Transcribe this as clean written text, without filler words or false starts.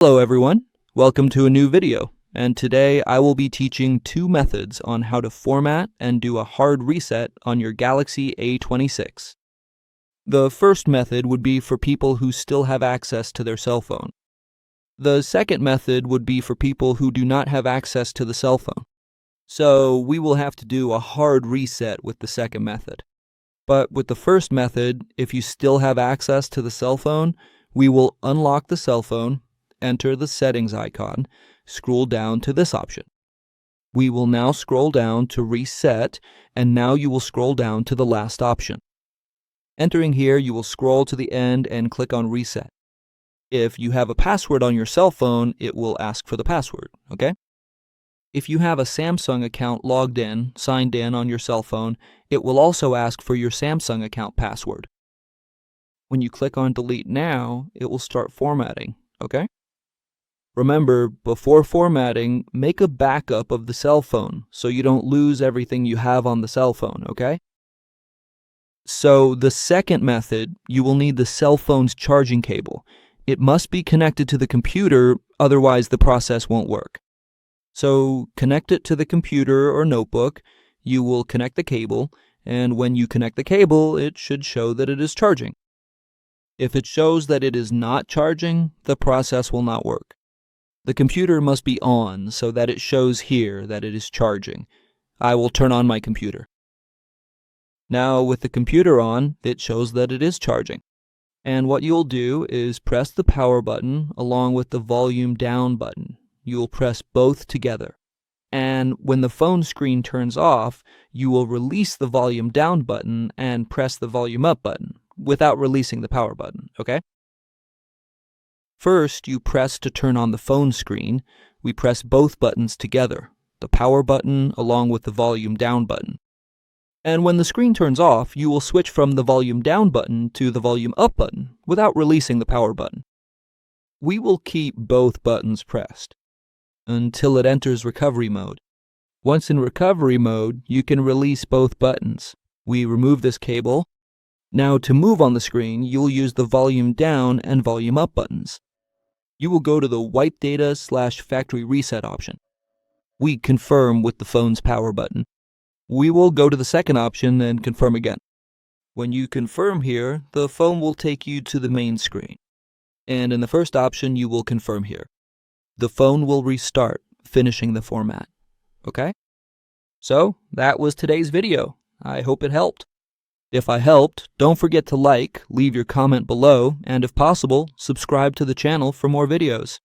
Hello everyone, welcome to a new video, and today I will be teaching two methods on how to format and do a hard reset on your Galaxy A26. The first method would be for people who still have access to their cell phone. The second method would be for people who do not have access to the cell phone. So we will have to do a hard reset with the second method. But with the first method, if you still have access to the cell phone, we will unlock the cell phone, enter the settings icon, scroll down to this option. We will now scroll down to reset, and now you will scroll down to the last option. Entering here, you will scroll to the end and click on reset. If you have a password on your cell phone, it will ask for the password, okay? If you have a Samsung account logged in, signed in on your cell phone, it will also ask for your Samsung account password. When you click on delete now, it will start formatting, okay? Remember, before formatting, make a backup of the cell phone so you don't lose everything you have on the cell phone, okay? So the second method, you will need the cell phone's charging cable. It must be connected to the computer, otherwise the process won't work. So connect it to the computer or notebook, you will connect the cable, and when you connect the cable, it should show that it is charging. If it shows that it is not charging, the process will not work. The computer must be on so that it shows here that it is charging. I will turn on my computer. Now with the computer on, it shows that it is charging. And what you'll do is press the power button along with the volume down button. You will press both together. And when the phone screen turns off, you will release the volume down button and press the volume up button without releasing the power button, okay? First, you press to turn on the phone screen. We press both buttons together, the power button along with the volume down button. And when the screen turns off, you will switch from the volume down button to the volume up button without releasing the power button. We will keep both buttons pressed until it enters recovery mode. Once in recovery mode, you can release both buttons. We remove this cable. Now to move on the screen, you'll use the volume down and volume up buttons. You will go to the wipe data/factory reset option. We confirm with the phone's power button. We will go to the second option and confirm again. When you confirm here, the phone will take you to the main screen. And in the first option, you will confirm here. The phone will restart, finishing the format. Okay? So, that was today's video. I hope it helped. If I helped, don't forget to like, leave your comment below, and if possible, subscribe to the channel for more videos.